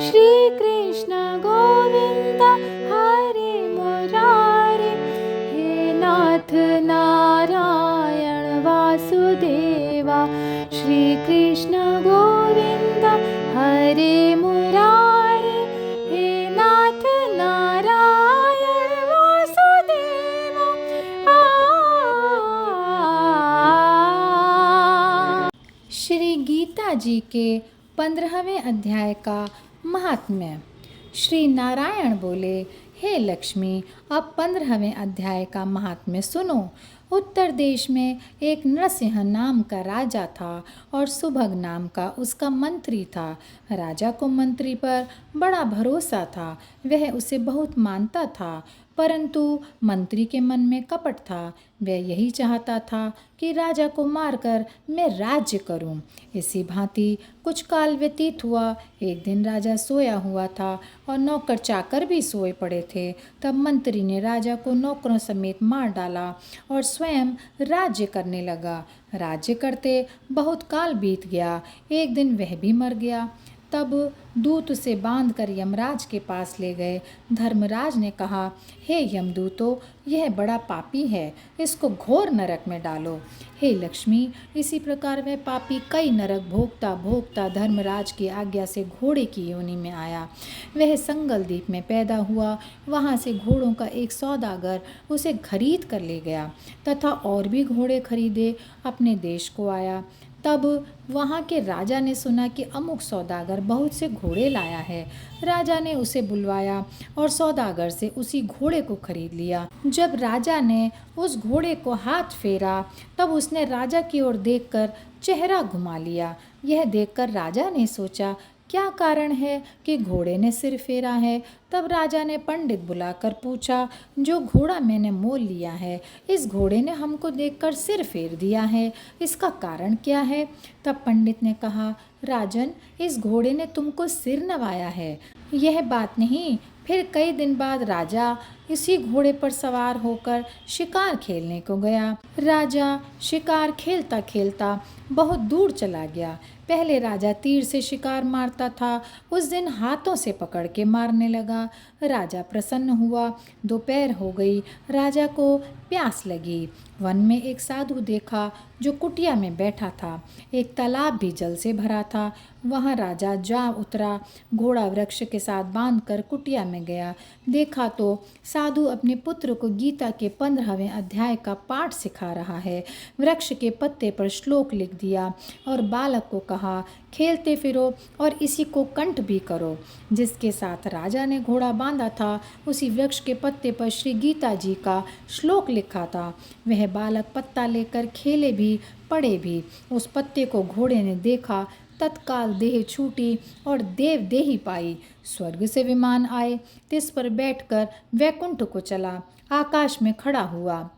श्री कृष्ण गोविंद हरे मुरारे, हे नाथ नारायण वासुदेवा। श्री कृष्ण गोविंद हरे मुरारे, हे नाथ नारायण वासुदेवा। श्री गीता जी के 15वें अध्याय का महात्म्य। श्री नारायण बोले, हे लक्ष्मी, अब 15वें अध्याय का महात्म्य सुनो। उत्तर देश में एक नरसिंह नाम का राजा था और सुभग नाम का उसका मंत्री था। राजा को मंत्री पर बड़ा भरोसा था, वह उसे बहुत मानता था, परंतु मंत्री के मन में कपट था। वह यही चाहता था कि राजा को मारकर मैं राज्य करूं। इसी भांति कुछ काल व्यतीत हुआ। एक दिन राजा सोया हुआ था और नौकर चाकर भी सोए पड़े थे। तब मंत्री ने राजा को नौकरों समेत मार डाला और स्वयं राज्य करने लगा। राज्य करते बहुत काल बीत गया। एक दिन वह भी मर गया। तब दूत उसे बांधकर यमराज के पास ले गए। धर्मराज ने कहा, हे यमदूतों, यह बड़ा पापी है, इसको घोर नरक में डालो। हे लक्ष्मी, इसी प्रकार वह पापी कई नरक भोगता भोगता धर्मराज की आज्ञा से घोड़े की योनि में आया। वह संगल द्वीप में पैदा हुआ। वहाँ से घोड़ों का एक सौदागर उसे खरीद कर ले गया तथा और भी घोड़े खरीदे अपने देश को आया। तब वहाँ के राजा ने सुना कि अमुक सौदागर बहुत से घोड़े लाया है। राजा ने उसे बुलवाया और सौदागर से उसी घोड़े को खरीद लिया। जब राजा ने उस घोड़े को हाथ फेरा, तब उसने राजा की ओर देखकर चेहरा घुमा लिया। यह देखकर राजा ने सोचा, क्या कारण है कि घोड़े ने सिर फेरा है। तब राजा ने पंडित बुलाकर पूछा, जो घोड़ा मैंने मोल लिया है, इस घोड़े ने हमको देखकर सिर फेर दिया है, इसका कारण क्या है। तब पंडित ने कहा, राजन, इस घोड़े ने तुमको सिर नवाया है। यह बात नहीं। फिर कई दिन बाद राजा इसी घोड़े पर सवार होकर शिकार खेलने को गया। राजा शिकार खेलता खेलता बहुत दूर चला गया। पहले राजा तीर से शिकार मारता था, उस दिन हाथों से पकड़ के मारने लगा। राजा प्रसन्न हुआ। दोपहर हो गई। राजा को प्यास लगी। वन में एक साधु देखा जो कुटिया में बैठा था। एक तालाब भी जल से भरा था। वहाँ राजा जा उतरा। घोड़ा वृक्ष के साथ बांधकर कुटिया में गया। देखा तो साधु अपने पुत्र को गीता के 15वें अध्याय का पाठ सिखा रहा है। वृक्ष के पत्ते पर श्लोक लिख दिया और बालक को कहा, खेलते फिरो और इसी को कंठ भी करो। जिसके साथ राजा ने घोड़ा बांधा था, उसी वृक्ष के पत्ते पर श्री गीता जी का श्लोक लिखा था। वह बालक पत्ता लेकर खेले भी पड़े भी। उस पत्ते को घोड़े ने देखा, तत्काल देह छूटी और देव देही पाई। स्वर्ग से विमान आए, तिस पर बैठकर वैकुंठ को चला, आकाश में खड़ा हुआ।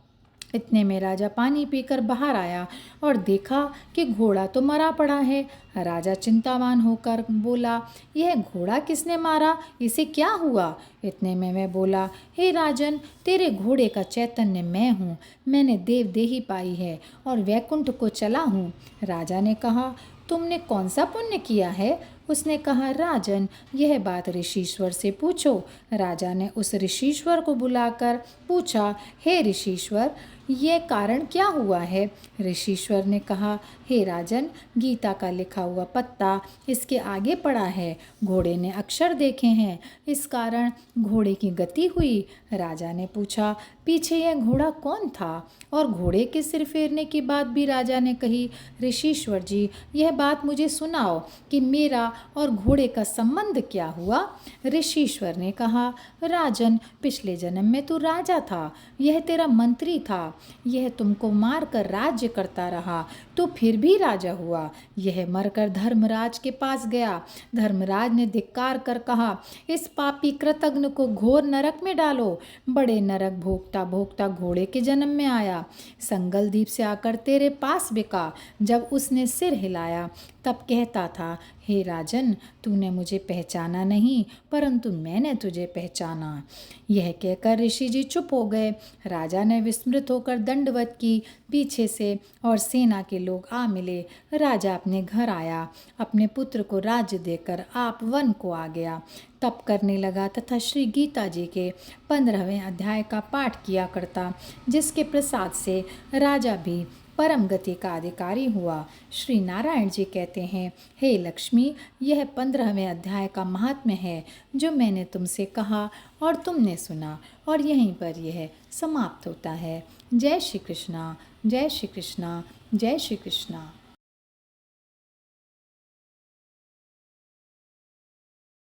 इतने में राजा पानी पीकर बाहर आया और देखा कि घोड़ा तो मरा पड़ा है। राजा चिंतावान होकर बोला, यह घोड़ा किसने मारा, इसे क्या हुआ। इतने में मैं बोला, हे राजन, तेरे घोड़े का चैतन्य मैं हूँ। मैंने देव देही पाई है और वैकुंठ को चला हूँ। राजा ने कहा, तुमने कौन सा पुण्य किया है। उसने कहा, राजन, यह बात ऋषीश्वर से पूछो। राजा ने उस ऋषीश्वर को बुलाकर पूछा, हे ऋषीश्वर, ये कारण क्या हुआ है। ऋषीश्वर ने कहा, हे राजन, गीता का लिखा हुआ पत्ता इसके आगे पड़ा है। घोड़े ने अक्षर देखे हैं, इस कारण घोड़े की गति हुई। राजा ने पूछा, पीछे यह घोड़ा कौन था। और घोड़े के सिर फेरने की बात भी राजा ने कही। ऋषीश्वर जी, यह बात मुझे सुनाओ कि मेरा और घोड़े का संबंध क्या हुआ। ऋषीश्वर ने कहा, राजन, पिछले जन्म में तू राजा था, यह तेरा मंत्री था। यह तुमको मारकर राज्य करता रहा, तो फिर भी राजा हुआ। यह मरकर धर्मराज के पास गया। धर्मराज ने धिक्कार कर कहा, इस पापी कृतघ्न को घोर नरक में डालो। बड़े नरक भोगता भोगता घोड़े के जन्म में आया। संगल द्वीप से आकर तेरे पास बिका। जब उसने सिर हिलाया, तब कहता था हे राजन, तूने मुझे पहचाना नहीं, परंतु मैंने तुझे पहचाना। यह कहकर ऋषि जी चुप हो गए। राजा ने विस्मृत होकर दंडवत की पीछे से, और सेना के लोग आ मिले। राजा अपने घर आया, अपने पुत्र को राज्य देकर आप वन को आ गया। तप करने लगा तथा श्री गीता जी के 15वें अध्याय का पाठ किया करता, जिसके प्रसाद से राजा भी परम गति का अधिकारी हुआ। श्री नारायण जी कहते हैं, हे लक्ष्मी, यह 15वें अध्याय का महात्म्य है जो मैंने तुमसे कहा और तुमने सुना, और यहीं पर यह समाप्त होता है। जय श्री कृष्णा, जय श्री कृष्णा, जय श्री कृष्णा।